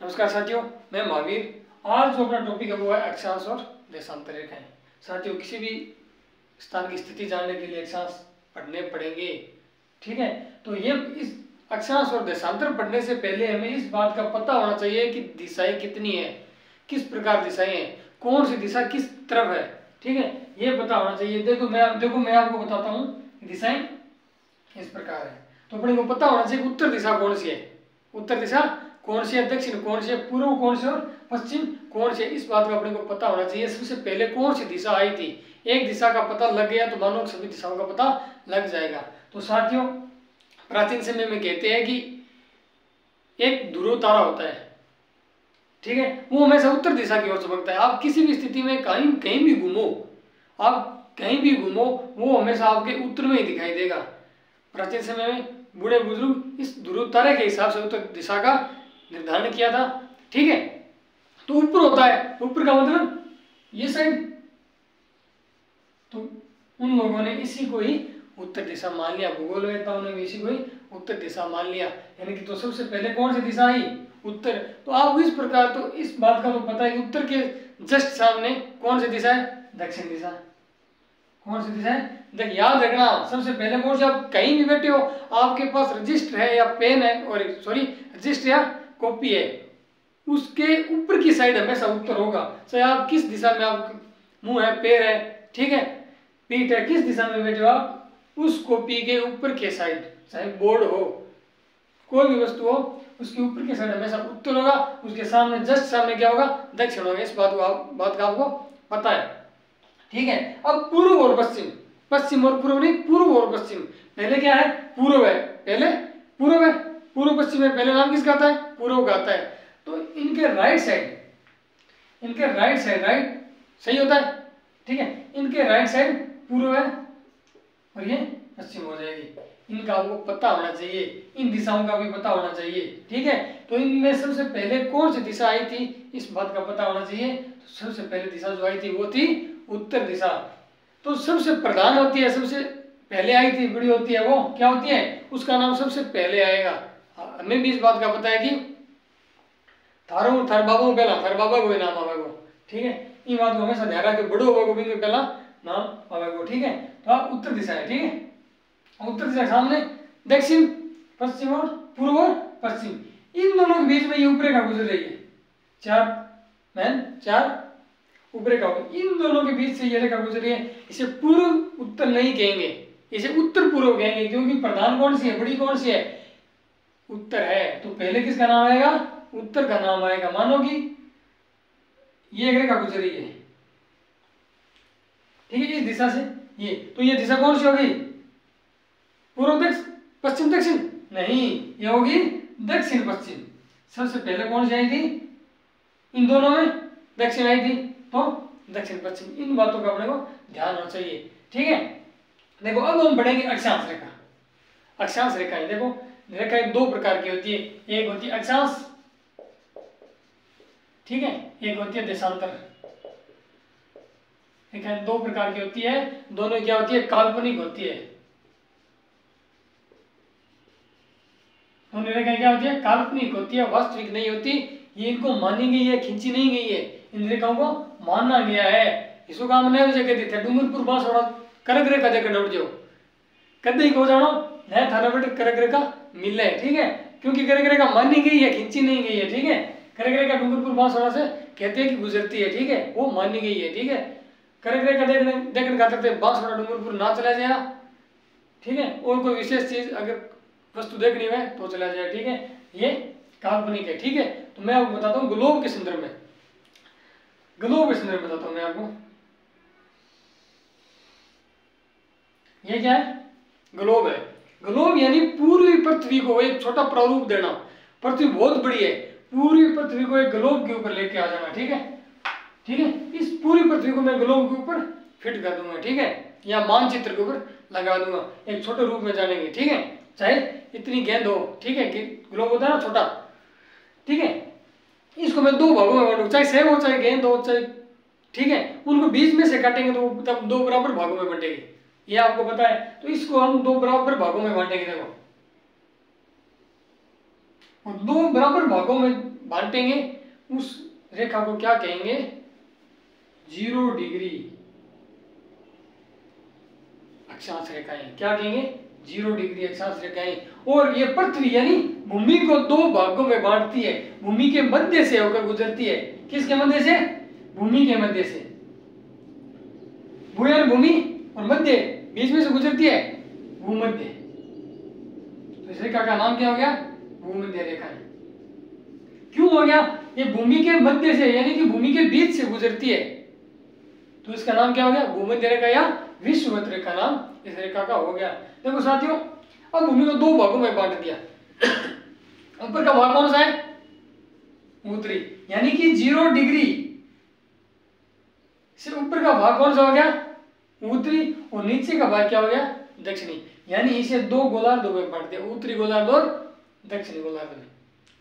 नमस्कार साथियों, मैं महावीर। आज जो अपना टॉपिक है वो है अक्षांश और देशांतर रेखाएं। साथियों, किसी भी स्थान की स्थिति जानने के लिए अक्षांश पढ़ने पड़ेंगे। ठीक है, तो ये इस अक्षांश और देशांतर पढ़ने से पहले हमें इस बात का पता होना चाहिए कि दिशाएं कितनी है, किस प्रकार दिशाएं हैं, कौन सी दिशा किस तरफ है। ठीक है, ये पता होना चाहिए। देखो मैं आपको बताता हूँ, दिशाएं इस प्रकार है। तो अपने को पता होना चाहिए उत्तर दिशा कौन सी है, उत्तर दिशा कौन सी है, दक्षिण कौन सी है, पूर्व कौन सी और पश्चिम कौन सी है। इस बात का अपने को पता होना चाहिए। सबसे पहले कौन सी दिशा आई थी, एक दिशा का पता लग गया तो मानो सभी दिशाओं का पता लग जाएगा। तो साथियों, प्राचीन समय में कहते हैं कि एक ध्रुव तारा होता है, ठीक है, वो हमेशा उत्तर दिशा की ओर चमकता है। आप किसी भी स्थिति में कहीं भी घूमो, आप कहीं भी घूमो, वो हमेशा आपके उत्तर में ही दिखाई देगा। प्राचीन समय में बूढ़े बुजुर्ग इस ध्रुव तारे के हिसाब से उत्तर दिशा का निर्धारण किया था। ठीक है, तो ऊपर होता है, ऊपर का मतलब ये साइड, तो उन लोगों ने इसी को ही उत्तर दिशा मान लिया, भूगोलवेत्ताओं ने भी इसी को ही उत्तर दिशा मान लिया। यानी कि तो सबसे पहले कौन सी दिशा आई, उत्तर। तो आप इस प्रकार तो इस बात का तो पता है कि उत्तर के जस्ट सामने कौन सी दिशा है, दक्षिण दिशा। कौन सी दिशा है, देख याद रखना। सबसे पहले कौन सी, आप कहीं भी बैठे हो, आपके पास रजिस्टर है या पेन है, और सॉरी रजिस्टर या कॉपी है, उसके ऊपर की साइड हमेशा उत्तर होगा। चाहे आप किस दिशा में, आप मुंह है, पैर है, ठीक है, पीठ है, किस दिशा में बैठे हो, आप उस कॉपी के ऊपर के साइड, चाहे बोर्ड हो, कोई भी वस्तु हो, उसके ऊपर के साइड हमेशा उत्तर होगा। उसके सामने जस्ट सामने क्या होगा, दक्षिण होगा। इस बात का आपको पता है। ठीक है, अब पूर्व और पश्चिम, पश्चिम और पूर्व नहीं, पूर्व और पश्चिम। पहले क्या है, पूर्व है, पहले पूर्व है, पूर्व पश्चिम है, पहले नाम किसका आता है, पूर्व का आता है। तो इनके राइट साइड, राइट सही होता है, ठीक है, इनके राइट साइड पूर्व है और ये पश्चिम हो जाएगी। इनका आपको पता होना चाहिए, इन दिशाओं का भी पता होना चाहिए। ठीक है, तो इनमें सबसे पहले कौन सी दिशा आई थी, इस बात का पता होना चाहिए। तो सबसे पहले दिशा जो आई थी वो थी उत्तर दिशा। तो सबसे प्रधान होती है, सबसे पहले आई थी, बड़ी होती है, वो क्या होती है, उसका नाम सबसे पहले आएगा। हमें भी इस बात का पता है कि थार बाबू पहला, थार बाबा को नाम आवेगो। ठीक है, ये बात को हमेशा ध्यान रखें, बड़ो होगा भी पहला नाम आवेगो। ठीक है, तो आप उत्तर दिशा है, ठीक है, उत्तर दिशा सामने दक्षिण पश्चिम और पूर्व और पश्चिम, इन दोनों के बीच में ये ऊपर रेखा गुजर रही है, चार ऊपर रेखा, इन दोनों के बीच से ये रेखा गुजर रही है। इसे पूर्व उत्तर नहीं कहेंगे, इसे उत्तर पूर्व कहेंगे, क्योंकि प्रधान कौन सी है, बड़ी कौन सी है, उत्तर है। तो पहले किसका नाम आएगा, उत्तर का नाम आएगा। मानो कि ये एक रेखा गुजर रही है, ठीक है, इस दिशा से ये, तो ये दिशा कौन सी होगी, पूर्व दक्षिण पश्चिम दक्षिण नहीं, ये होगी दक्षिण पश्चिम। सबसे पहले कौन सी आई थी, इन दोनों में दक्षिण आई थी, तो दक्षिण पश्चिम। इन बातों का अपने को ध्यान होना चाहिए। ठीक है, देखो अब हम पढ़ेंगे अक्षांश रेखा। अक्षांश रेखाएं, देखो रेखाएं दो प्रकार की होती है, एक होती है अक्षांश, ठीक है, एक होती है देशांतर। रेखाएं दो प्रकार की होती है, दोनों क्या होती है, काल्पनिक होती है। दोनों रेखाएं क्या होती है, काल्पनिक होती है, वास्तविक नहीं होती। ये इनको मानी गई है, खींची नहीं गई है, इन रेखाओं को माना गया है। इसको काम नहीं जगह दी थे डूंगरपुर बांसवाड़ा करक रेखा जगह डर जाओ, कदे को जानो नया थाना बेटे करक रेखा मिले। ठीक है, क्योंकि करक रेखा मानी गई है, खींची नहीं गई है। ठीक है, करक रेखा डूंगरपुर बांसवाड़ा से कहते हैं कि गुजरती है, ठीक है, वो मानी गई है। ठीक है, करक रेखा देखने खाते थे बांसवाड़ा डूंगरपुर ना चला जाए, ठीक है, और कोई विशेष चीज अगर वस्तु देखनी है तो चला जाए। ठीक है, ये काल्पनिक है। ठीक है, तो मैं आपको बताता हूँ ग्लोब के संदर्भ में, ग्लोब के संदर्भ में बताता हूँ मैं आपको। ये क्या है, ग्लोब है। ग्लोब यानी पूरी पृथ्वी को एक छोटा प्रारूप देना। पृथ्वी बहुत बड़ी है, पूरी पृथ्वी को एक ग्लोब के ऊपर लेके आ जाना। ठीक है, ठीक है, इस पूरी पृथ्वी को मैं ग्लोब के ऊपर फिट कर दूंगा। ठीक है, या मानचित्र के ऊपर लगा दूंगा, एक छोटे रूप में जानेंगे। ठीक है, चाहे इतनी गेंद हो, ठीक है, ग्लोब होता है ना छोटा, ठीक है, इसको मैं दो भागों में बांटूंगा, चाहे सेब हो चाहे गेंद हो चाहे, ठीक है, उनको बीच में से काटेंगे तो तब दो बराबर भागों में बंटेगी, ये आपको पता है। तो इसको हम दो बराबर भागों में बांटेंगे। देखो, और दो बराबर भागों में बांटेंगे उस रेखा को क्या कहेंगे, 0 डिग्री अक्षांश रेखाएं। क्या कहेंगे, 0 डिग्री अक्षांश रेखाएं। और ये पृथ्वी यानी भूमि को 2 भागों में बांटती है, भूमि के मध्य से होकर गुजरती है। किसके मध्य से, भूमि के मध्य से। भू यानी भूमि और मध्य, बीच में से गुजरती है भूमध्य। तो इस रेखा का नाम क्या हो गया, भूमध्य रेखा है। क्यों हो गया, ये भूमि के मध्य से यानी कि भूमि के बीच से गुजरती है, तो इसका नाम क्या हो गया, भूमध्य रेखा या विषुवत रेखा नाम इस रेखा का हो गया। देखो साथियों, अब भूमि को 2 भागों में बांट दिया। ऊपर का भाग कौन सा है, उत्तरी, यानी कि 0 डिग्री से ऊपर का भाग कौन सा हो गया, उत्तरी, और नीचे का भाग क्या हो गया, दक्षिणी। यानी इसे 2 गोलार्ध में बांट दिया, उत्तरी गोलार्ध और दक्षिणी गोलार्ध में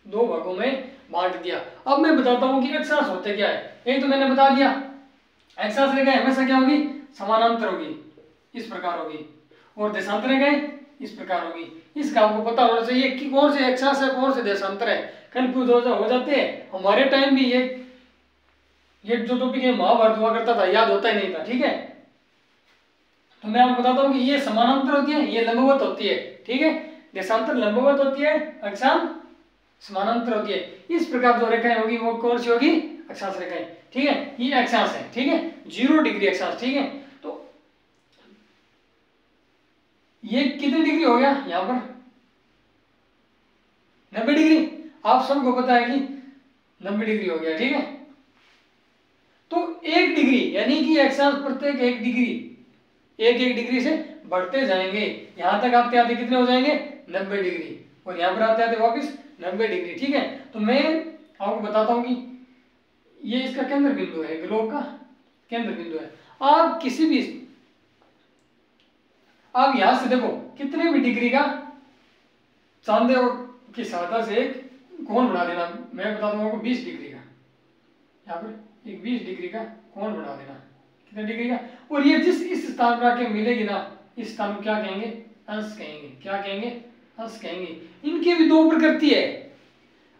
2 भागों में बांट दिया। अब मैं बताता हूं कि अक्षांश होते क्या है। एक तो मैंने बता दिया, अक्षांश रेखाएं हमेशा क्या होगी, समानांतर होगी, इस प्रकार होगी, और देशांतर रेखाएं इस प्रकार होगी। इसका आपको पता होना चाहिए कि कौन से अक्षांश है कौन से देशांतर है। कंफ्यूज हो जाते हैं। हमारे टाइम भी ये जो टॉपिक है महाभारत हुआ करता था, याद होता ही नहीं था, ठीक है। तो मैं आपको बताता हूँ कि ये समानांतर होती है, ये लंबवत होती है, ठीक है। देशांतर लंबवत होती है, अक्षांश समानांतर होती है। इस प्रकार जो रेखाएं होगी वो कौन सी होगी, अक्षांश रेखाएं, ठीक है। ये अक्षांश है, ठीक है, 0 डिग्री अक्षांश, ठीक है। तो ये कितनी डिग्री हो गया, यहां पर 90 डिग्री। आप सबको पता है कि 90 डिग्री हो गया, ठीक है। तो 1 डिग्री यानी कि अक्षांश प्रत्येक 1 डिग्री से बढ़ते जाएंगे, यहां तक आते आते कितने हो जाएंगे, 90 डिग्री, और यहां पर आते आते वापस 90 डिग्री, ठीक है। तो मैं आपको बताता हूं कि ये इसका केंद्र बिंदु है, ग्लोब का केंद्र बिंदु है। आप किसी भी, आप यहां से देखो कितने भी डिग्री का चांदे की सहायता से एक कोण बना देना। मैं बताता हूं आपको 20 डिग्री का, यहाँ पर एक 20 डिग्री का कोण बना देना, कितने डिग्री का। और ये जिस इस स्थान पर आके मिलेगी ना, इस स्थान को क्या कहेंगे, अंश कहेंगे। क्या कहेंगे, अंश कहेंगे। इनकी भी 2 प्रकृति है,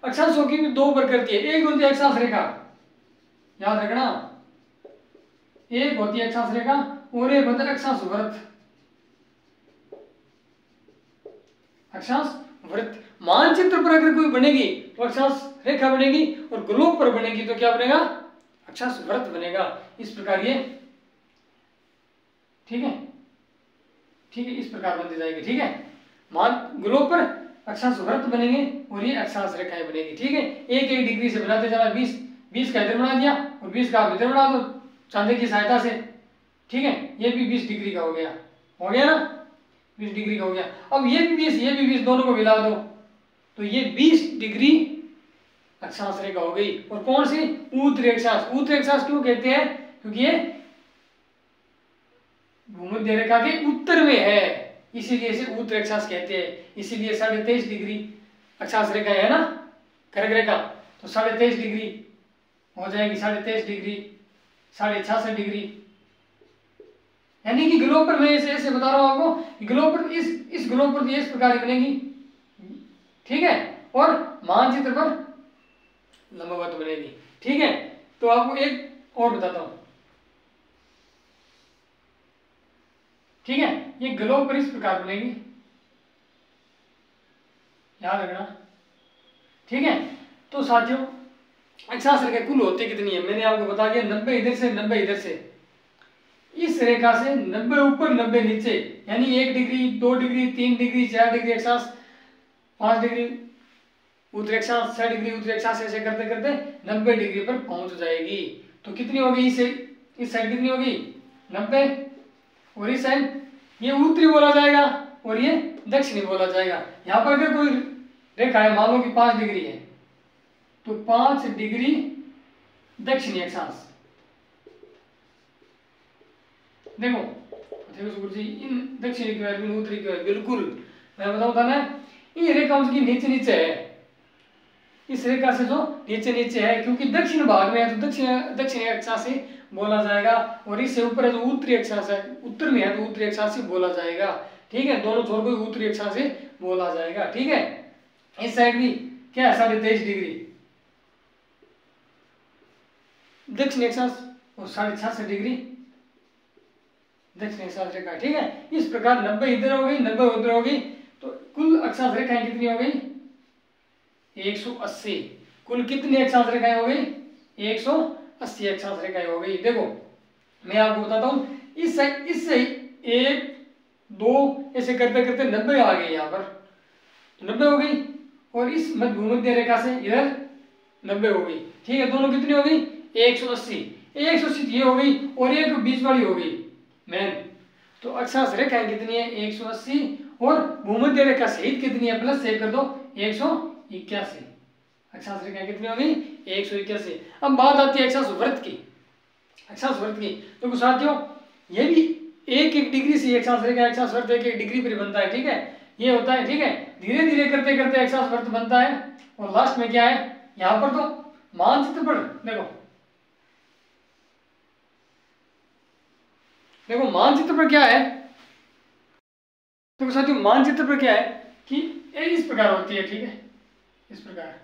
अक्षांशों की भी 2 प्रकृति है। एक होती है अक्षांश रेखा, याद रखना, एक होती है अक्षांश रेखा और एक होता है अक्षांश वृत्त। अक्षांश वृत्त मानचित्र पर अगर कोई बनेगी तो अक्षांश रेखा बनेगी, और ग्लोब पर बनेगी तो क्या बनेगा, अक्षांश वृत्त बनेगा। इस प्रकार ये, ठीक है, ठीक है, इस प्रकार बनती जाएगी, ठीक है। मान ग्लोब पर अक्षांश वृत्त बनेंगे और ये अक्षांश रेखाएं बनेगी, ठीक है। 1 डिग्री से बनाते जाना, 20 का इधर बना दिया और 20 का इधर बना दो चांदे की सहायता से, ठीक है। ये भी 20 डिग्री का हो गया ना, 20 डिग्री का हो गया। अब ये भी 20, ये भी 20, दोनों को मिला दो तो ये 20 डिग्री अक्षांश रेखा हो गई। और कौन सी, उत्तरी अक्षांश। उत्तरी अक्षांश क्यों कहते हैं, क्योंकि ये भूमध्य रेखा के उत्तर में है, इसीलिए इसे उत्तरी अक्षांश कहते हैं। इसीलिए 23.5 डिग्री अक्षांश रेखा है ना, कर्क रेखा, तो 23.5 डिग्री हो जाएगी, 23.5 डिग्री, 66.5 डिग्री। यानी कि ग्लोब पर, मैं ऐसे बता रहा हूं आपको, ग्लोब पर इस ग्लोब पर इस प्रकार बनेगी, ठीक है, और मानचित्र पर लंबवत बनेगी, ठीक है। तो आपको एक और बताता हूं, ठीक है। ये ग्लोब पर इस प्रकार बनेगी, याद रखना, ठीक है। तो साथियों अक्षांश रेखा कुल होते कितनी है, मैंने आपको बता दिया, 90 इधर से 90 इधर से। इस रेखा से 90 ऊपर 90 नीचे, यानी 1 डिग्री 2 डिग्री 3 डिग्री 4 डिग्री अक्षांश, 5 डिग्री उत्तरी अक्षांश, 6 डिग्री उत्तरी अक्षांश, ऐसे करते करते 90 डिग्री पर पहुंच जाएगी। तो कितनी होगी, इस साइड कितनी होगी, 90, और इस साइड ये उत्तरी बोला जाएगा और ये दक्षिणी बोला जाएगा। यहाँ पर अगर कोई रेखा है, मान लो कि 5 डिग्री है, तो 5 डिग्री दक्षिणी अक्षांश। देखो सुकुर जी, इन दक्षिणी की ओर उत्तरी की ओर, बिल्कुल मैं बताऊं था ना, ये रेखा उसकी नीचे नीचे है, इस रेखा से जो नीचे नीचे है, क्योंकि दक्षिण भाग में है तो दक्षिणी अक्षांश से बोला जाएगा, और इससे ऊपर है जो उत्तरी अक्षांश है, उत्तर में है तो उत्तरी अक्षांश से बोला जाएगा, ठीक है। दोनों छोर को उत्तरी अक्षांश से बोला जाएगा, ठीक है। इस साइड भी क्या है, 23.5 डिग्री, दक्षिण अक्षांश और 66.5 डिग्री दक्षिण अक्षांश रेखा, ठीक है। इस प्रकार 90 इधर हो गई, 90 उधर हो गई, तो कुल अक्षांश रेखाएं कितनी हो गई? 180। कुल कितनी अक्षांश रेखाएं हो गई? 180 अक्षांश रेखाएं हो गई। देखो मैं आपको बताता हूं, इससे 1 2 ऐसे करते करते 90 आ गई, यहाँ पर 90 हो गई, और इस भूमध्य रेखा से इधर 90 हो गई, ठीक है। दोनों कितनी हो गई? 180। 180 ये हो गई, और एक बीच वाली हो गई मैन। तो अक्षांश रेखाएं कितनी है? 180, और भूमध्य रेखा सहित कितनी है? प्लस से कर दो, 181। अक्षांश रेखाएं कितनी हो गई? 181। अब बात आती है अक्षांश वृत्त की। अक्षांश वृत्त की तो साथियों, ये भी 1-1 डिग्री से अक्षांश रेखा, अक्षांश वृत्त 1-1 डिग्री पर बनता है, ठीक है। ये होता है, ठीक है। धीरे धीरे करते करते अक्षांश वृत्त बनता है, और लास्ट में क्या है? यहाँ पर तो मानचित्र पर देखो मानचित्र पर क्या है? तो साथियों मानचित्र पर क्या है कि इस प्रकार होती है, ठीक है। इस प्रकार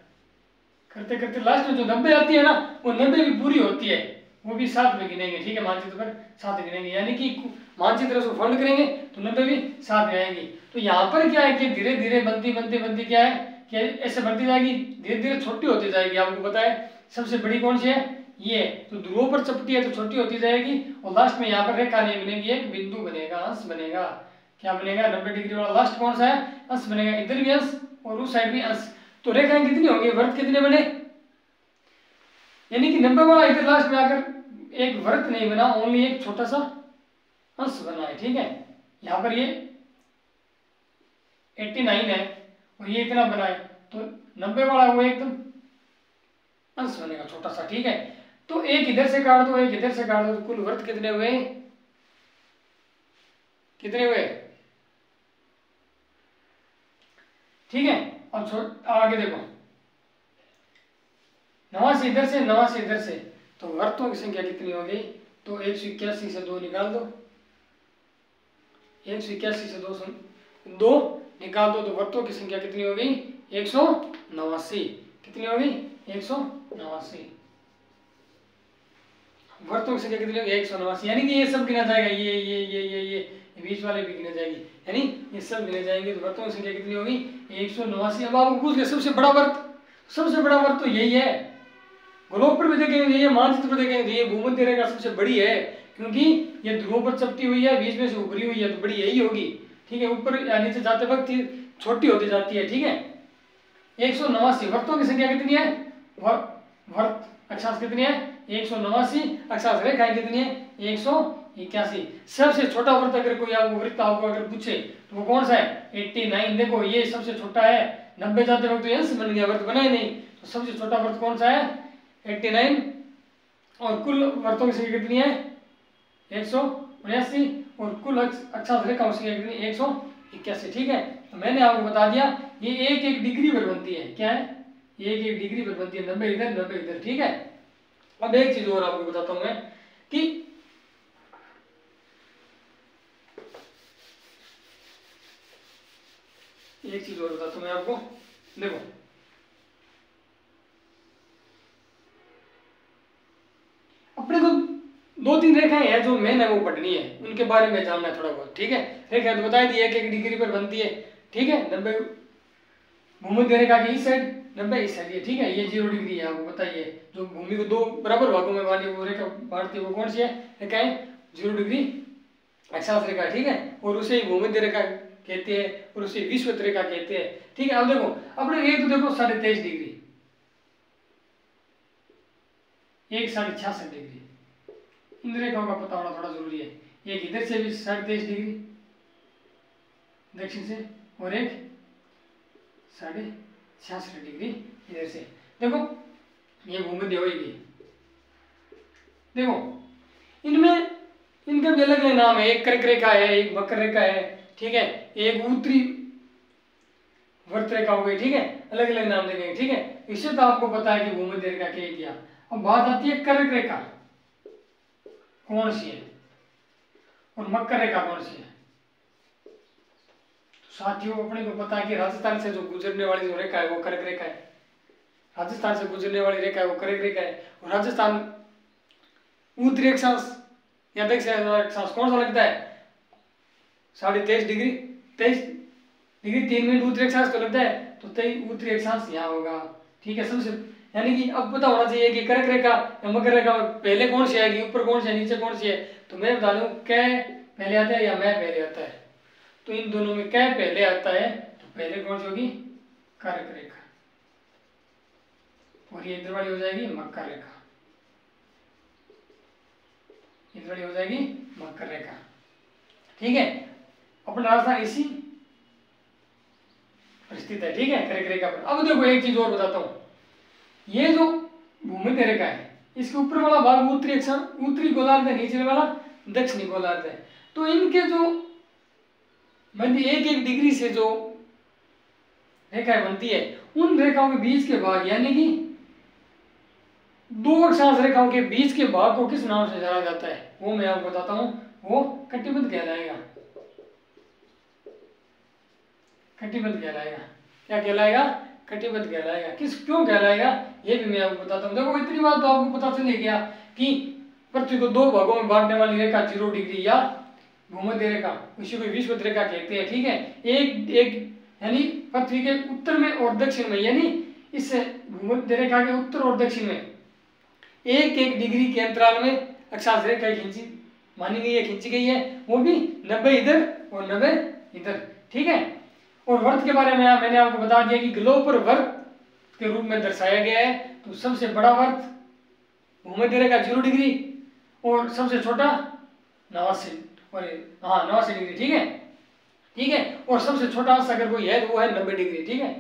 करते करते लास्ट में जो 90 आती है ना, वो 90 भी पूरी होती है, वो भी साथ में गिनेंगे, ठीक है। मानचित्र पर साथ में गिनेंगे, यानी कि मानचित्र से फोल्ड करेंगे तो 90 भी साथ में आएंगी। तो यहाँ पर क्या है कि धीरे धीरे बनती बनती बनती क्या है कि ऐसे बढ़ती जाएगी, धीरे धीरे छोटी होती जाएगी। आपको पता है सबसे बड़ी कौन सी है? ये। तो ध्रुवों पर चपटी है तो छोटी होती जाएगी, और लास्ट में यहाँ पर रेखा नहीं बनेगी, एक बिंदु बनेगा, अंश बनेगा। क्या बनेगा? 90 डिग्री वाला लास्ट कौन सा है? अंश बनेगा। इधर भी अंश और उस साइड भी अंश। तो रेखाएं कितनी होंगी? वृत्त कितने बने? यानी कि 90 वाला इधर लास्ट में आकर एक वृत्त नहीं बना, ओनली एक छोटा सा अंश बना है, ठीक है। यहाँ पर ये 89 है और ये इतना बना है, तो 90 वाला वो एकदम अंश बनेगा छोटा सा, ठीक है। तो एक इधर से काट दो, एक इधर से काट दो, तो कुल वृत्त कितने हुए? कितने हुए? ठीक है। अब आगे देखो, 89 इधर से, 89 इधर से, तो वृत्तों की संख्या कितनी हो गई? तो 181 से 2 निकाल दो, 181 से 2 निकाल दो, तो वृत्तों की संख्या कितनी हो गई? 189। कितनी हो गई? 189। वृत्तों की संख्या कितनी होगी? 189। यानी कि ये सब गिना जाएगा, ये बीच वाले भी गिने जाएगी, यानी ये सब गिने जाएंगे। तो वृत्तों की संख्या कितनी होगी? 189। अब आपको पूछ लिया सबसे बड़ा वर्त तो यही है। गोलोक पर भी देखेंगे ये, मानचित्र पर देखेंगे ये भूमध्य रेखा सबसे बड़ी है, क्योंकि ये ध्रुवों पर चपटी हुई है, बीच में से उभरी हुई है, तो बड़ी यही होगी, ठीक है। ऊपर या नीचे जाते वक्त छोटी होती जाती है, ठीक है। 189। वृत्तों की संख्या कितनी है? वृत्त अक्षांश कितनी है? 189। अक्षांश रेखाएं कितनी है? 181। सबसे छोटा वृत्त अगर कोई आपको अगर पूछे तो वो कौन सा है? 89। देखो ये सबसे छोटा है, 90 जाते वक्त तो अंश बन गया, वृत्त बना ही नहीं, तो सबसे छोटा वृत्त कौन सा है? 89। और कुल वृत्तों की संख्या कितनी है? 179। और कुल अक्षांश रेखाओं की संख्या कितनी? 181, ठीक है। तो मैंने आपको बता दिया ये 1-1 डिग्री पर बनती है। क्या है? 1-1 डिग्री पर बनती है, 90 इधर 90 इधर, ठीक है। अब एक चीज और आपको बताता हूं मैं कि एक चीज और बताता हूं मैं आपको। देखो अपने को 2-3 रेखाएं हैं जो मेन है वो पढ़नी है, उनके बारे में जानना है थोड़ा बहुत, ठीक है। रेखा तो बताई दी 1-1 डिग्री पर बनती है, ठीक है। 90 भूमध्य रेखा की इस साइड, 90 इस साइड, ये ठीक है। ये 0 डिग्री है, आपको बताइए। जो भूमि को 2 बराबर भागों में बांटी वो रेखा बांटती है वो कौन सी है? रेखाएं 0 डिग्री अक्षांश रेखा, ठीक है। और उसे भूमध्य रेखा कहते हैं और उसे विषुवत रेखा कहते हैं, ठीक है। अब देखो अपने एक तो देखो 23.5 डिग्री, एक 66 डिग्री, इन रेखाओं का पता होना थोड़ा जरूरी है। एक इधर से भी 23.5 डिग्री दक्षिण से, और एक 66 डिग्री इधर से। देखो ये भूमध्य होगी। देखो इनमें इनका भी अलग अलग नाम है, एक कर्क रेखा है, एक वक्र रेखा है, ठीक है। एक उत्तरी वर्त रेखा हो गई, ठीक है। अलग अलग नाम देंगे, ठीक है। इससे तो आपको पता है कि भूमध्य रेखा क्या किया। अब बात आती है कर्क रेखा कौन सी है और मकर रेखा कौन सी है। तो साथियों अपने को पता है कि राजस्थान से जो गुजरने वाली जो रेखा है वो कर्क रेखा है, राजस्थान से गुजरने वाली रेखा है वो कर्क रेखा है, और राजस्थान उत्तरी अक्षांश या दक्षिण अक्षांश कौन सा लगता है? 23.5 डिग्री 23 डिग्री 3 मिनट उत्तरी अक्षांश को लगता है, तो उत्तरी अक्षांश यहाँ होगा। ठीक है, सबसे यानी कि अब पता होना चाहिए कि कर्क रेखा या मकर रेखा पहले कौन सी आएगी, ऊपर कौन सी है, नीचे कौन सी है। तो मैं बता दूं कै पहले आता है या मैं पहले आता है, तो इन दोनों में कै पहले आता है, तो पहले कौन सी होगी? कर्क रेखा, और ये इधर वाली हो जाएगी मकर रेखा, इधर वाली हो जाएगी मकर रेखा। ठीक है, अपना रास्ता इसी परिस्थिति है। ठीक है, कर्क रेखा पर। अब देखो एक चीज और बताता हूं, ये जो भूमध्य रेखा है इसके ऊपर वाला भाग उत्तरी गोलार्ध है, नीचे वाला दक्षिणी गोलार्ध है। तो इनके जो मध्य 1-1 डिग्री से जो रेखाएं बनती है, उन रेखाओं के बीच के भाग यानी कि दो अक्षांश रेखाओं के बीच के भाग को किस नाम से जाना जाता है, वो मैं आपको बताता हूं। वो कटिबद्ध कहलाएगा। कटिबद्ध कहलाएगा। क्या कहलाएगा? कटिबद्ध कहलाएगा। क्यों कहलाएगा ये भी मैं आपको बताता हूँ। देखो इतनी बात तो आपको पता चल गया कि पृथ्वी को दो भागों में बांटने वाली रेखा 0 डिग्री या भूमध्य रेखा, उसी को विषुवत रेखा कहते हैं। ठीक है, एक यानी पृथ्वी के उत्तर में और दक्षिण में, यानी इस भूमध्य रेखा के उत्तर और दक्षिण में 1-1 डिग्री के अंतराल में अक्षांश रेखा खींची मानी गई है, खींची गई है, वो भी 90 इधर और 90 इधर। ठीक है, और वर्त के बारे में मैंने आपको बता दिया कि ग्लोब पर वर्त के रूप में दर्शाया गया है। तो सबसे बड़ा वर्त भूमध्य रेखा 0 डिग्री और सबसे छोटा 89 डिग्री। ठीक है, ठीक है, और सबसे छोटा अगर कोई है तो वो है 90 डिग्री। ठीक है,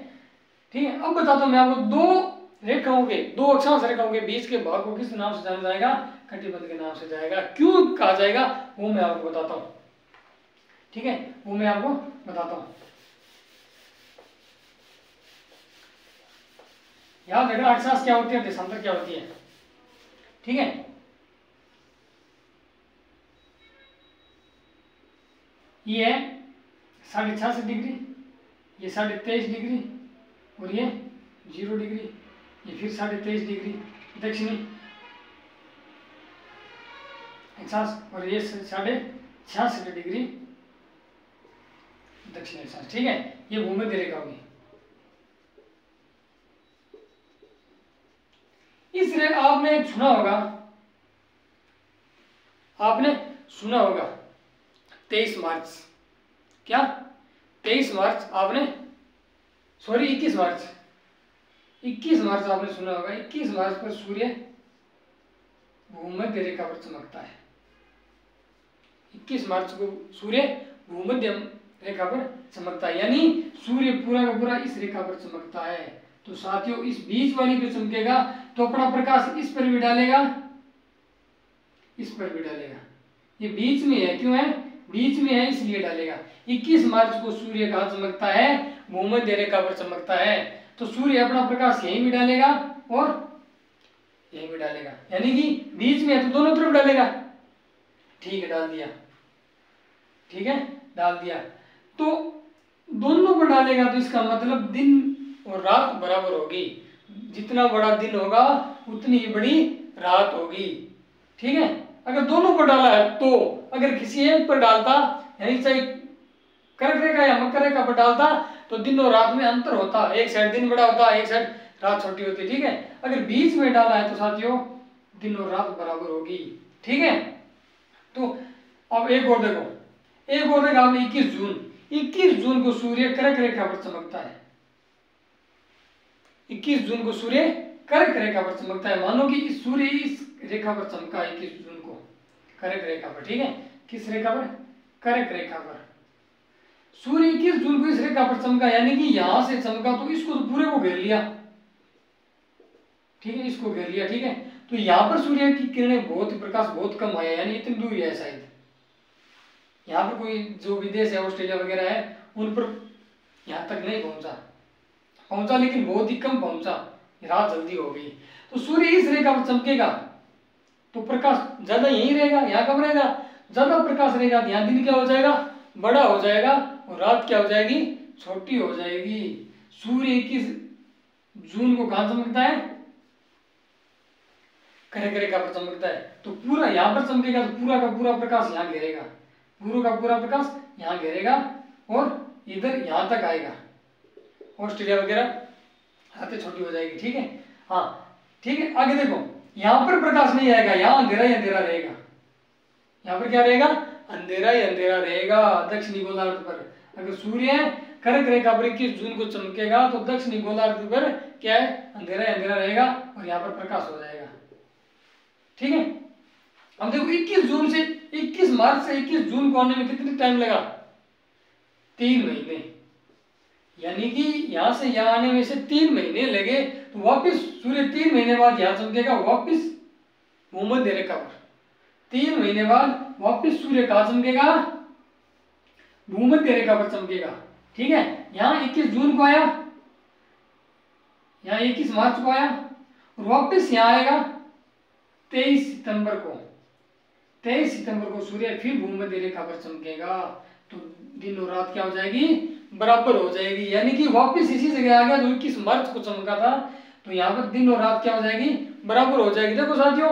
ठीक है। अब बताता हूं मैं आपको दो अक्षांश रेखाओं के बीच के भाग को किस नाम से जाना जाएगा? कटिबद्ध के नाम से जाएगा। क्यों कहा जाएगा वो मैं आपको बताता हूं। ठीक है, वो मैं आपको बताता हूं। याद रखना अक्षांश क्या होती है, देशांतर क्या होती है। ठीक है, ये है 66.5 डिग्री, ये 23.5 डिग्री और ये 0 डिग्री, ये फिर 23.5 डिग्री दक्षिणी अक्षांश और ये 66 डिग्री दक्षिणी अक्षांश। ठीक है, ये भूमध्य रेखा होगी। इस रेखा आपने सुना होगा 23 मार्च, क्या 23 मार्च आपने, सॉरी 21 मार्च आपने सुना होगा। 21 मार्च पर सूर्य भूमध्य रेखा पर चमकता है। 21 मार्च को सूर्य भूमध्य रेखा पर चमकता है, यानी सूर्य पूरा का पूरा इस रेखा पर चमकता है। तो साथियों इस बीच वाली पे चमकेगा तो अपना प्रकाश इस पर भी डालेगा, इस पर भी डालेगा। ये बीच में है, क्यों है? बीच में है इसलिए डालेगा। 21 मार्च को सूर्य कहाँ चमकता है? भूमध्य रेखा पर चमकता है। तो सूर्य अपना प्रकाश यहीं भी डालेगा और यहीं भी डालेगा, यानी कि बीच में है तो दोनों तरफ डालेगा। ठीक है, डाल दिया। ठीक है, डाल दिया। तो दोनों पर डालेगा तो इसका मतलब दिन और रात बराबर होगी। जितना बड़ा दिन होगा उतनी ही बड़ी रात होगी। ठीक है, अगर दोनों पर डाला है तो, अगर किसी एक पर डालता यानी चाहे कर्क रेखा या मकर रेखा पर डालता तो दिन और रात में अंतर होता, एक साइड दिन बड़ा होता, एक साइड रात छोटी होती। ठीक है, अगर बीच में डाला है तो साथियों दिन और रात बराबर होगी। ठीक है, तो अब एक और देखो आपने 21 जून को सूर्य कर्क रेखा पर चमकता है। 21 जून को सूर्य कर्क रेखा पर चमकता है। मानो कि सूर्य इस रेखा पर चमका 21 जून को कर्क रेखा पर। ठीक है, किस रेखा पर? कर्क रेखा पर। सूर्य 21 जून को इस रेखा पर चमका, यानी कि यहां से चमका तो इसको तो पूरे को घेर लिया। ठीक है, इसको घेर लिया। ठीक है, तो यहां पर सूर्य की किरणें प्रकाश बहुत कम आया, यानी इतनी दूर है शायद। यहाँ पर कोई जो विदेश है, ऑस्ट्रेलिया वगैरह है, उन पर यहाँ तक नहीं पहुंचा, लेकिन बहुत ही कम पहुंचा, रात जल्दी हो गई। तो सूर्य इस रेखा पर चमकेगा तो प्रकाश ज्यादा यहीं रहेगा। यहाँ कब रहेगा? ज्यादा प्रकाश रहेगा। यहाँ दिन क्या हो जाएगा? बड़ा हो जाएगा और रात क्या हो जाएगी? छोटी हो जाएगी। सूर्य 21 जून को कहां चमकता है? खड़े रेखा पर चमकता है तो पूरा यहाँ पर चमकेगा, तो पूरा का पूरा प्रकाश यहाँ घेरेगा, पूरा का पूरा प्रकाश यहाँ घेरेगा और इधर यहाँ तक आएगा, ऑस्ट्रेलिया वगैरह हाथें छोटी हो जाएगी। ठीक है, हाँ ठीक है। आगे देखो, यहाँ पर प्रकाश नहीं आएगा, यहाँ अंधेरा ही अंधेरा रहेगा। यहाँ पर क्या रहेगा? अंधेरा ही अंधेरा रहेगा दक्षिणी गोलार्ध पर। अगर सूर्य कर्क रेखा पर 21 जून को चमकेगा तो दक्षिणी गोलार्ध पर क्या है? अंधेरा ही अंधेरा रहेगा और यहाँ पर प्रकाश हो जाएगा। ठीक है, अब देखो 21 जून से 21 मार्च से 21 जून को आने में कितनी टाइम लगा? 3 महीने, यानी कि यहां से यहां आने में से 3 महीने लगे। तो वापिस सूर्य 3 महीने बाद यहां चमकेगा, वापिस भूमध्य रेखा पर। 3 महीने बाद वापिस सूर्य कहां चमकेगा? भूमध्य रेखा पर चमकेगा। ठीक है, यहाँ 21 जून को आया, यहाँ 21 मार्च को आया और वापिस यहाँ आएगा 23 सितंबर को। 23 सितंबर को सूर्य फिर भूमध्य रेखा पर चमकेगा। तो दिन और रात क्या हो जाएगी? बराबर हो जाएगी, यानी कि वापस इसी जगह आ गया जो 21 मार्च को चमका था। तो यहाँ पर दिन और रात क्या हो जाएगी? बराबर हो जाएगी। देखो साथियों,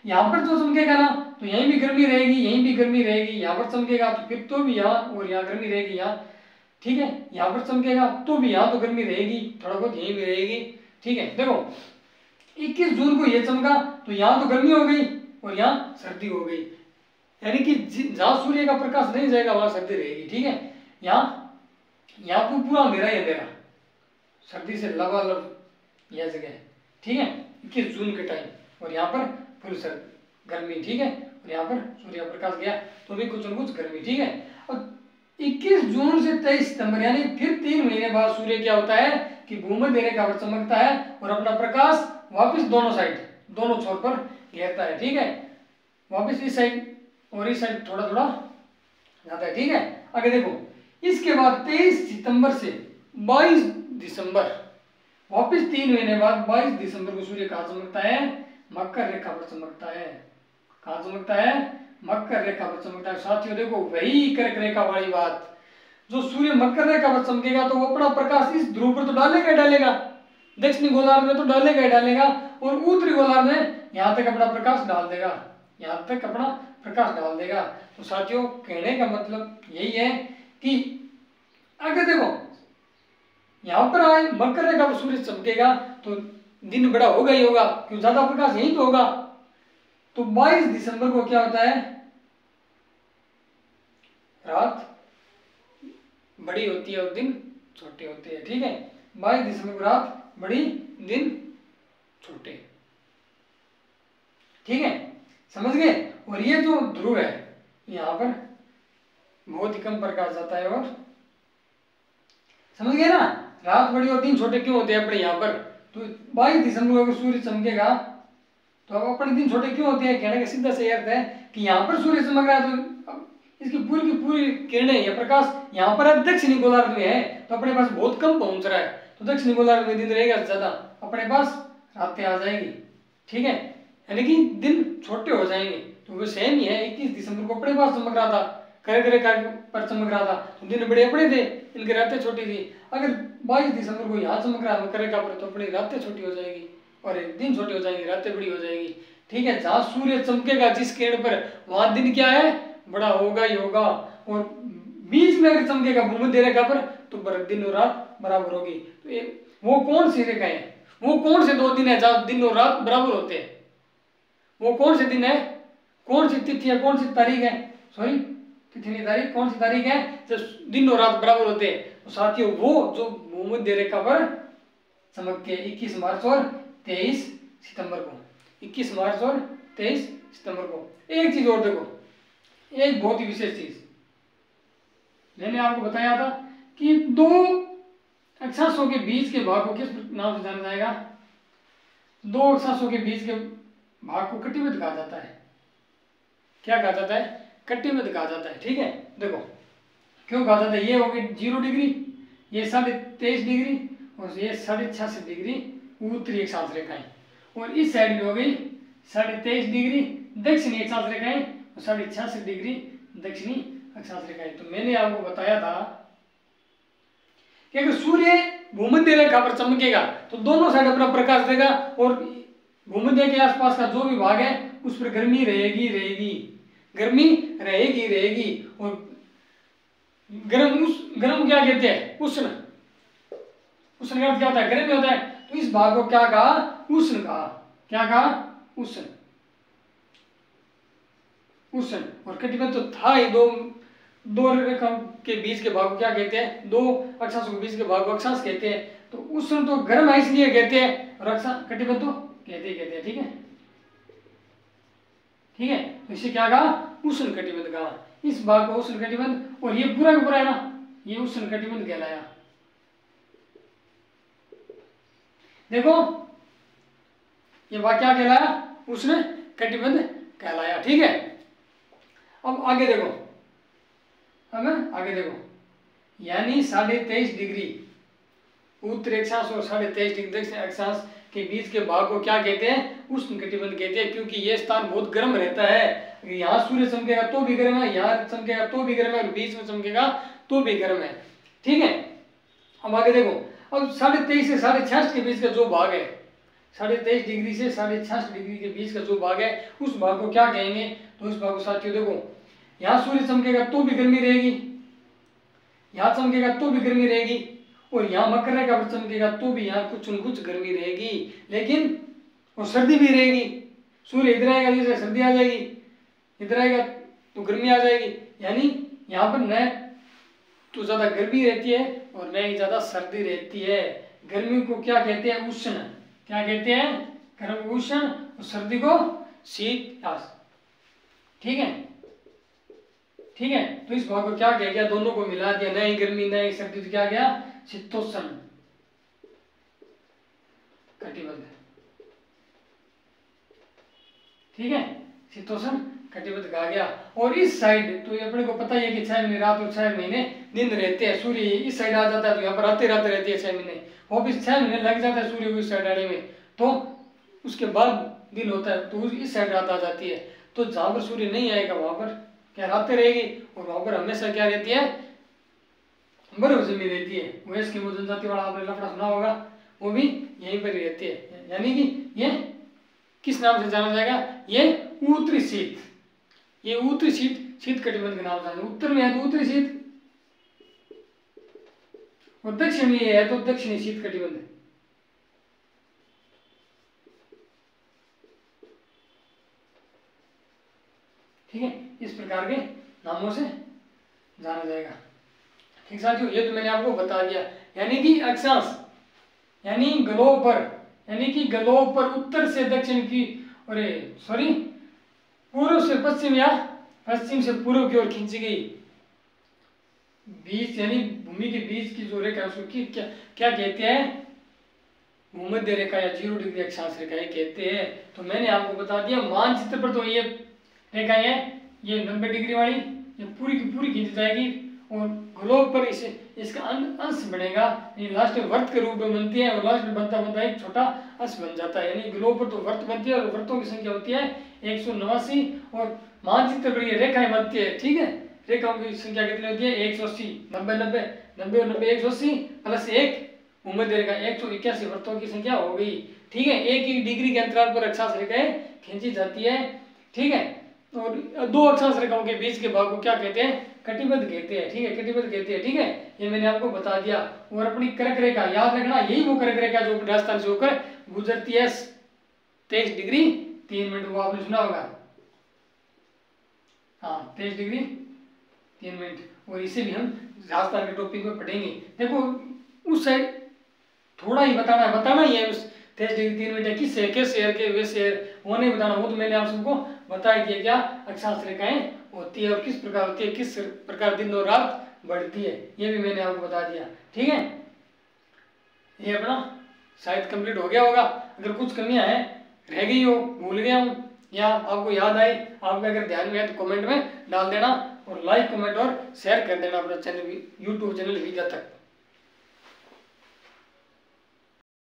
यहाँ पर जो चमकेगा ना तो यहीं भी गर्मी रहेगी, यहीं भी गर्मी रहेगी। यहाँ पर चमकेगा तो फिर तो भी यहाँ, और यहाँ गर्मी रहेगी यहाँ। ठीक है, यहाँ पर चमकेगा तो भी यहाँ तो गर्मी रहेगी, थोड़ा बहुत यहीं भी रहेगी। ठीक है, देखो 21 जून को ये चमका तो यहाँ तो गर्मी हो गई और यहाँ सर्दी हो गई, यानी कि जहां सूर्य का प्रकाश नहीं जाएगा वहां सर्दी रहेगी। ठीक है, यहाँ को पूरा अंधेरा ही अंधेरा, सर्दी से लबालब यह जगह है। ठीक है, 21 जून के टाइम, और यहाँ पर फुल सर्दी गर्मी। ठीक है, और यहाँ पर सूर्य प्रकाश गया तो भी कुछ न कुछ गर्मी। ठीक है, और 21 जून से 23 सितंबर यानी फिर 3 महीने बाद सूर्य क्या होता है कि भूमध्य रेखा पर चमकता है और अपना प्रकाश वापिस दोनों साइड, दोनों छोर पर घेरता है। ठीक है, वापिस इस साइड और इस साइड थोड़ा थोड़ा जाता है। ठीक है, आगे देखो, इसके बाद 23 सितंबर से 22 दिसंबर, वापिस 3 महीने बाद 22 दिसंबर को सूर्य कहाँ चमकता है? मकर रेखा पर चमकता है। कहाँ चमकता है? मकर रेखा पर चमकता है। साथियों देखो, वही कर्क रेखा वाली बात, जो सूर्य मकर रेखा पर चमकेगा तो वो अपना प्रकाश इस ध्रुव पर तो डालेगा ही डालेगा, दक्षिणी गोलार्ध में तो डालेगा ही डालेगा, और उत्तरी गोलार्ध में यहाँ तक अपना प्रकाश डाल देगा, यहाँ तक अपना प्रकाश डाल देगा। तो साथियों कहने का मतलब यही है कि अगर देखो यहाँ पर आए मकर रेखा पर सूर्य चमकेगा तो दिन बड़ा होगा ही होगा, क्यों? ज्यादा प्रकाश यही तो होगा। तो 22 दिसंबर को क्या होता है? रात बड़ी होती है और दिन छोटे होते हैं। ठीक है, 22 दिसंबर को रात बड़ी, दिन छोटे। ठीक है, समझ गए? और ये जो ध्रुव है यहाँ पर बहुत ही कम प्रकाश जाता है, और समझ गए ना? रात बड़ी और दिन छोटे क्यों होते हैं अपने यहाँ पर? तो 22 दिसंबर को अगर सूर्य चमकेगा तो अब अपने दिन छोटे क्यों होते हैं? कहने का सीधा सा अर्थ है कि यहाँ पर सूर्य चमक रहा है तो इसकी पूरी की पूरी किरणें या प्रकाश यहाँ पर दक्षिणी गोलार्ध में है तो अपने पास बहुत कम पहुंच रहा है, तो दक्षिणी गोलार्ध में दिन रहेगा ज्यादा, अपने पास रातें आ जाएगी। ठीक है, यानी कि दिन छोटे हो जाएंगे। तो वो सेम ही है, 21 दिसंबर को अपने पास चमक रहा था, कर्क रेखा पर चमक रहा था तो दिन बड़े अपने थे, इनकी रातें छोटी थी। अगर 22 दिसंबर को यहाँ चमक रहा है मकर रेखा पर तो अपनी रातें छोटी हो जाएगी और दिन छोटे हो जाएंगे, रातें बड़ी हो जाएगी। ठीक है, जहाँ सूर्य चमकेगा जिस किरण पर वहां दिन क्या है? बड़ा होगा ही होगा, और बीच में अगर चमकेगा भूमध्य रेखा पर तो दिन और रात बराबर होगी। तो ये वो कौन सी रेखा है? वो कौन से 2 दिन है जहाँ दिन और रात बराबर होते हैं? वो कौन से दिन है? कौन सी तिथि है? कौन सी तारीख है? सॉरी, तिथि नहीं तारीख, कौन सी तारीख है जब दिन और रात बराबर होते हैं? तो साथियों वो जो भूमध्य रेखा पर चमकते हैं 21 मार्च और 23 सितंबर को, 21 मार्च और 23 सितंबर को। एक चीज और देखो, एक बहुत ही विशेष चीज मैंने आपको बताया था कि 2 अक्षांशों के बीच के भाग को किस नाम से जाना जाएगा? 2 अक्षांशों के बीच के भाग को कटिबद्ध कहा जाता है। क्या कहा जाता है? कटिबद्ध कहा जाता है। ठीक है, देखो क्यों कहा जाता है? ये होगी 0 डिग्री, ये 23.5 डिग्री और ये 86.5 डिग्री उत्तरी अक्षांश रेखाएं, और इस साइड में हो गई 23.5 डिग्री दक्षिणी अक्षांश रेखाएं और 86.5 डिग्री दक्षिणी अक्षांश रेखाएं। तो मैंने आपको बताया था कि अगर सूर्य भूमध्य रेखा पर चमकेगा तो दोनों साइड अपना प्रकाश देगा और भूमध्य के आसपास का जो भी भाग है उस पर गर्मी रहेगी गर्मी रहेगी। और गर्म क्या कहते हैं? उष्ण का अर्थ क्या होता है? गर्म होता है। तो इस भाग को क्या कहा? उष्ण कहा। क्या कहा? उष्ण। और कटिबंध तो था ही। दो रेखा के बीच के भाग को क्या कहते हैं? दो अक्षांशों के बीच के भाग को अक्षांश कहते हैं। तो उष्ण तो गर्म है इसलिए कहते हैं, और कटिबंध तो कहते हैं। ठीक है। तो इसे क्या कहा? उष्ण कटिबंध कहा। इस भाग को उष्ण कटिबंध, और ये पूरा का पूरा है ना, ये उष्ण कटिबंध कहलाया। देखो ये भाग क्या कहलाया? उष्ण कटिबंध कहलाया। ठीक है। अब आगे देखो, यानी 23.5 डिग्री उत्तरी अक्षांश और 23.5 डिग्री दक्षिण अक्षांश के बीच के भाग को क्या कहते हैं? उष्ण कटिबंध कहते हैं, क्योंकि ये स्थान बहुत गर्म रहता है। यहाँ सूर्य चमकेगा तो भी गर्म है, यहाँ चमकेगा तो भी गर्म है, और बीच में चमकेगा तो भी गर्म है। ठीक है। अब आगे देखो, अब 23.5 से 66 के बीच का जो भाग है, 23.5 डिग्री से 66 डिग्री के बीच का जो भाग है, उस भाग को क्या कहेंगे? तो उस भाग को साथियों देखो, यहाँ सूर्य चमकेगा तो भी गर्मी रहेगी, यहाँ चमकेगा तो भी गर्मी रहेगी, और यहाँ मकर रेखा पर चमकेगा तो भी यहाँ कुछ न कुछ गर्मी रहेगी, लेकिन और सर्दी भी रहेगी। सूर्य इधर आएगा जैसे सर्दी आ जाएगी, इधर आएगा तो गर्मी आ जाएगी। यानी यहाँ पर न तो ज्यादा गर्मी रहती है और न ही ज्यादा सर्दी रहती है। गर्मी को क्या कहते हैं? उष्ण। क्या कहते हैं? गर्म को उष्ण, और सर्दी को शीत। ठीक है। तो इस भाग को क्या कह गया? दोनों को मिला दिया, न ही गर्मी न ही सर्दी, तो क्या गया? शीतोष्ण कटिबंध। ठीक है। शीतोष्ण कटिबंध कहा गया। और इस साइड तो अपने को पता ही है कि 6 महीने रात और 6 महीने दिन रहते हैं। सूर्य इस साइड आ जाता है तो यहाँ पर आते रहते हैं 6 महीने, वापिस 6 महीने लग जाता है सूर्य को इस साइड आने में, तो उसके बाद दिन होता है तो इस साइड रात आ जाती है। तो जहां पर सूर्य नहीं आएगा वहां पर क्या रातें रहेगी, और वहां पर हमेशा क्या रहती है? बर्फ जमी रहती है। वो एस्किमो जनजाति वाला आपने लफड़ा सुना होगा, वो भी यहीं पर ही रहती है। यानी कि ये किस नाम से जाना जाएगा? ये उत्तरी शीत। ये उत्तरी शीत कटिबंध के नाम से। उत्तर में है तो उत्तरी शीत, और दक्षिण में है तो दक्षिणी शीत कटिबंध। ठीक है। इस प्रकार के नामों से जाना जाएगा। ठीक साथियों, ये तो मैंने आपको बता दिया। यानी कि अक्षांश, यानी ग्लोब पर उत्तर से दक्षिण की, पूर्व से पश्चिम या पश्चिम से पूर्व की ओर खींची गई बीच, यानी भूमि के बीच की जो रेखा है उसको क्या कहते हैं? भूमध्य रेखा या 0 डिग्री अक्षांश रेखाएं कहते हैं। तो मैंने आपको बता दिया, मानचित्र पर तो ये रेखाएं है, ये 90 डिग्री वाली, ये पूरी की पूरी खींच जाएगी, और ग्लोब पर इसका अंश बनेगा, ये लास्ट में वर्त के रूप में बनती है, और लास्ट में बनता एक छोटा अंश बन जाता है। यानी ग्लोब पर तो वर्त बनती है, और वर्तों की संख्या होती है 189, और मानचित्र पर ये रेखाएं बनती है। ठीक है। रेखाओं की संख्या कितनी होती है? 180। 90 और 90 180 प्लस 1 भूमध्य रेखा 181 वर्तों की संख्या हो गई। ठीक है। 1 डिग्री के अंतराल पर अक्षांश रेखाएं खींची जाती है। ठीक है। और 2 अक्षांश रेखाओं के बीच के भाग को क्या कहते हैं? कटिबंध कहते हैं। ठीक है। कटिबंध कहते हैं। ठीक है। ये मैंने आपको बता दिया। और अपनी कर्क रेखा याद रखना, यही वो कर्क रेखा जो राजस्थान से होकर गुजरती है 23 डिग्री 3 मिनट, वो आपने सुना होगा। हाँ, 23 डिग्री 3 मिनट। और इसे भी हम राजस्थान के टॉपिक में पढ़ेंगे। देखो उस साइड थोड़ा ही बताना ही है, उस 23 डिग्री 3 मिनट किस शहर के शहर के वे शहर वो नहीं बताना, वो तो मैंने आप सबको बता दिया क्या अक्षांश रेखाएं होती है और किस प्रकार होती है, किस प्रकार दिन और रात बढ़ती है, ये भी मैंने आपको बता दिया। ठीक है। ये अपना शायद कंप्लीट हो गया होगा। अगर कुछ कमियां हैं, रह गई हो, भूल गया हूँ या आपको याद आई, आपके अगर ध्यान में है तो कमेंट में डाल देना, और लाइक कमेंट और शेयर कर देना अपना चैनल यूट्यूब चैनल वीजा तक।